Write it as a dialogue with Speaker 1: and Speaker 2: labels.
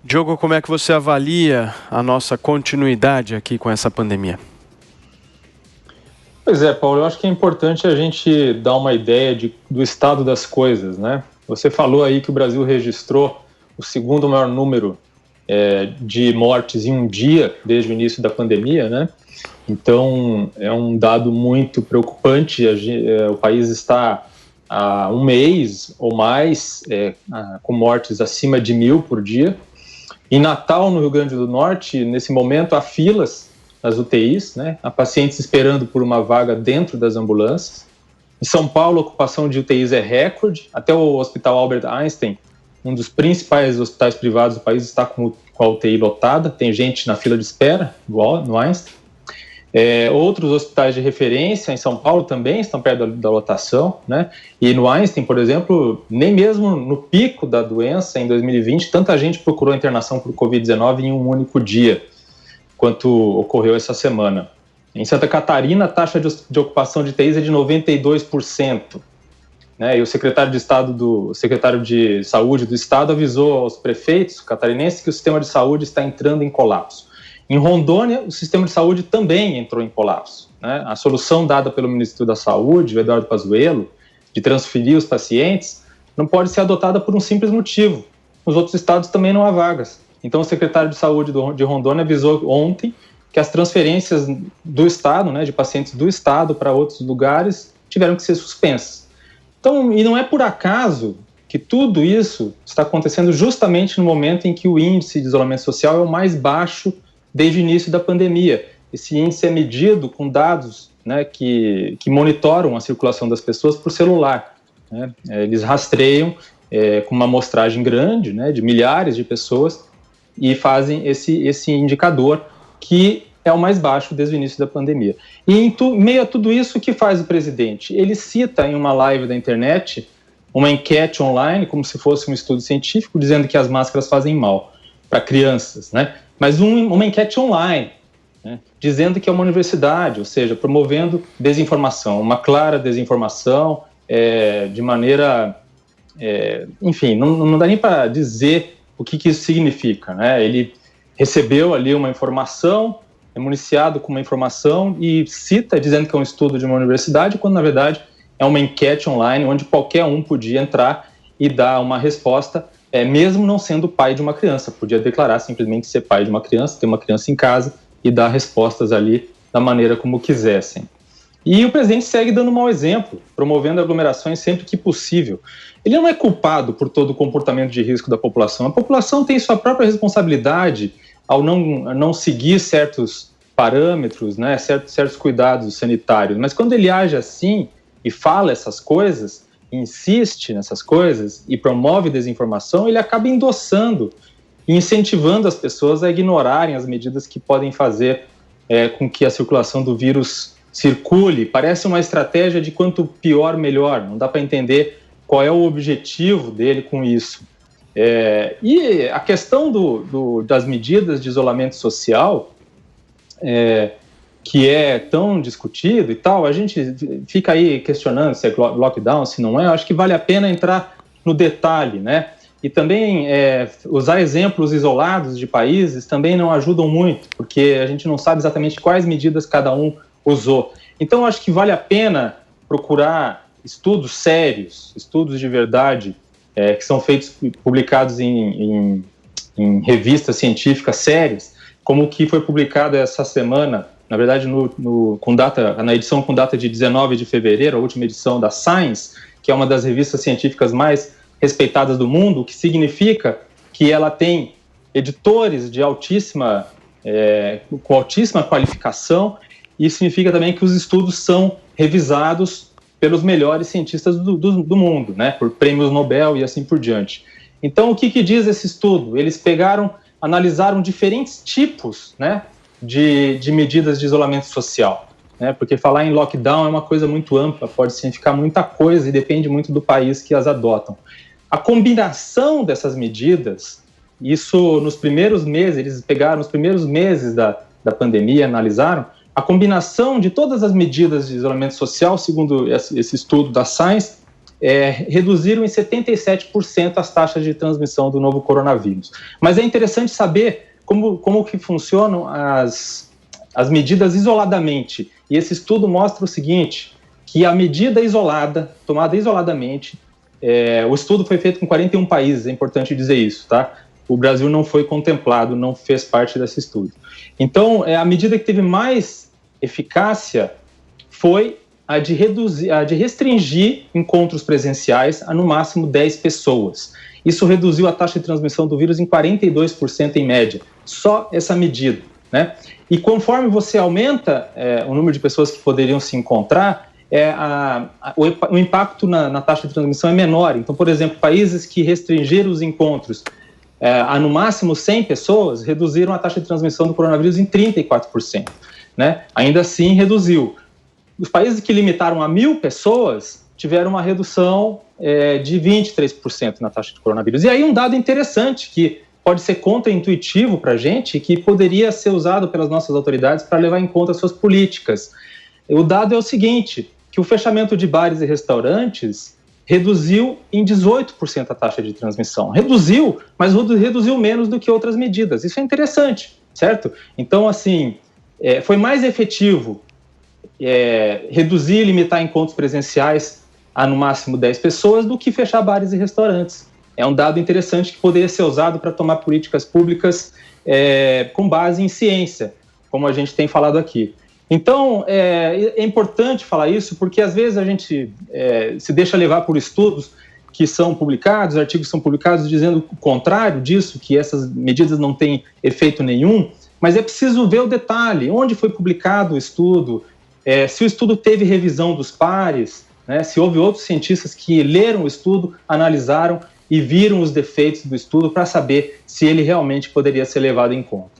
Speaker 1: Diogo, como é que você avalia a nossa continuidade aqui com essa pandemia?
Speaker 2: Pois é, Paulo, eu acho que é importante a gente dar uma ideia do estado das coisas, né? Você falou aí que o Brasil registrou o segundo maior número de mortes em um dia desde o início da pandemia, né? Então, é um dado muito preocupante. O país está há um mês ou mais com mortes acima de 1.000 por dia. Em Natal, no Rio Grande do Norte, nesse momento, há filas nas UTIs, né? Há pacientes esperando por uma vaga dentro das ambulâncias. Em São Paulo, a ocupação de UTIs é recorde. Até o Hospital Albert Einstein, um dos principais hospitais privados do país, está com a UTI lotada. Tem gente na fila de espera, igual no Einstein. Outros hospitais de referência em São Paulo também estão perto da lotação, né? E no Einstein, por exemplo, nem mesmo no pico da doença, em 2020, tanta gente procurou internação por Covid-19 em um único dia, quanto ocorreu essa semana. Em Santa Catarina, a taxa de ocupação de UTIs é de 92%. Né? E o secretário de Saúde do Estado avisou aos prefeitos catarinenses que o sistema de saúde está entrando em colapso. Em Rondônia, o sistema de saúde também entrou em colapso. Né? A solução dada pelo ministro da Saúde, o Eduardo Pazuello, de transferir os pacientes, não pode ser adotada por um simples motivo. Nos outros estados também não há vagas. Então, o secretário de Saúde de Rondônia avisou ontem que as transferências do estado, né, de pacientes do estado para outros lugares, tiveram que ser suspensas. Então, e não é por acaso que tudo isso está acontecendo justamente no momento em que o índice de isolamento social é o mais baixo desde o início da pandemia. Esse índice é medido com dados, né, que monitoram a circulação das pessoas por celular. Né? Eles rastreiam com uma amostragem grande, né, de milhares de pessoas, e fazem esse indicador que é o mais baixo desde o início da pandemia. E em meio a tudo isso, o que faz o presidente? Ele cita em uma live da internet uma enquete online, como se fosse um estudo científico, dizendo que as máscaras fazem mal para crianças, né? Mas uma enquete online, né, dizendo que é uma universidade, ou seja, promovendo desinformação, uma clara desinformação, de maneira... enfim, não dá nem para dizer o que isso significa, né? Ele recebeu ali uma informação, é municiado com uma informação e cita dizendo que é um estudo de uma universidade, quando na verdade é uma enquete online onde qualquer um podia entrar e dar uma resposta, mesmo não sendo pai de uma criança. Podia declarar simplesmente ser pai de uma criança, ter uma criança em casa e dar respostas ali da maneira como quisessem. E o presidente segue dando um mau exemplo, promovendo aglomerações sempre que possível. Ele não é culpado por todo o comportamento de risco da população. A população tem sua própria responsabilidade ao não seguir certos parâmetros, né, certos cuidados sanitários. Mas quando ele age assim e fala essas coisas, insiste nessas coisas e promove desinformação, ele acaba endossando e incentivando as pessoas a ignorarem as medidas que podem fazer com que a circulação do vírus circule. Parece uma estratégia de quanto pior, melhor. Não dá para entender qual é o objetivo dele com isso. E a questão das medidas de isolamento social, que é tão discutido e tal, a gente fica aí questionando se é lockdown, se não é. Eu acho que vale a pena entrar no detalhe, né? E também usar exemplos isolados de países também não ajudam muito, porque a gente não sabe exatamente quais medidas cada um usou. Então, acho que vale a pena procurar estudos sérios, estudos de verdade, que são feitos, publicados em revistas científicas sérias, como o que foi publicado essa semana, na verdade, na edição com data de 19 de fevereiro, a última edição da Science, que é uma das revistas científicas mais respeitadas do mundo, o que significa que ela tem editores com altíssima qualificação. Isso significa também que os estudos são revisados pelos melhores cientistas do mundo, né, por prêmios Nobel e assim por diante. Então, o que diz esse estudo? Eles analisaram diferentes tipos, né, de medidas de isolamento social, né, porque falar em lockdown é uma coisa muito ampla, pode significar muita coisa e depende muito do país que as adotam. A combinação dessas medidas, isso nos primeiros meses, eles pegaram os primeiros meses da pandemia, analisaram, a combinação de todas as medidas de isolamento social, segundo esse estudo da Science, reduziram em 77% as taxas de transmissão do novo coronavírus. Mas é interessante saber como que funcionam as medidas isoladamente. E esse estudo mostra o seguinte, que a medida isolada, tomada isoladamente, o estudo foi feito com 41 países, é importante dizer isso, tá? O Brasil não foi contemplado, não fez parte desse estudo. Então, a medida que teve mais eficácia foi a de restringir encontros presenciais a no máximo 10 pessoas. Isso reduziu a taxa de transmissão do vírus em 42% em média, só essa medida, né? E conforme você aumenta o número de pessoas que poderiam se encontrar, o impacto na taxa de transmissão é menor. Então, por exemplo, países que restringiram os encontros a no máximo 100 pessoas, reduziram a taxa de transmissão do coronavírus em 34%, né? Ainda assim, reduziu. Os países que limitaram a 1.000 pessoas tiveram uma redução de 23% na taxa de coronavírus. E aí um dado interessante que pode ser contraintuitivo para a gente, que poderia ser usado pelas nossas autoridades para levar em conta suas políticas. O dado é o seguinte, que o fechamento de bares e restaurantes reduziu em 18% a taxa de transmissão. Reduziu, mas reduziu menos do que outras medidas. Isso é interessante, certo? Então, assim, foi mais efetivo reduzir e limitar encontros presenciais a no máximo 10 pessoas do que fechar bares e restaurantes. É um dado interessante que poderia ser usado para tomar políticas públicas com base em ciência, como a gente tem falado aqui. Então, é importante falar isso porque às vezes a gente se deixa levar por estudos que são publicados, artigos são publicados dizendo o contrário disso, que essas medidas não têm efeito nenhum, mas é preciso ver o detalhe, onde foi publicado o estudo, se o estudo teve revisão dos pares, né, se houve outros cientistas que leram o estudo, analisaram e viram os defeitos do estudo para saber se ele realmente poderia ser levado em conta.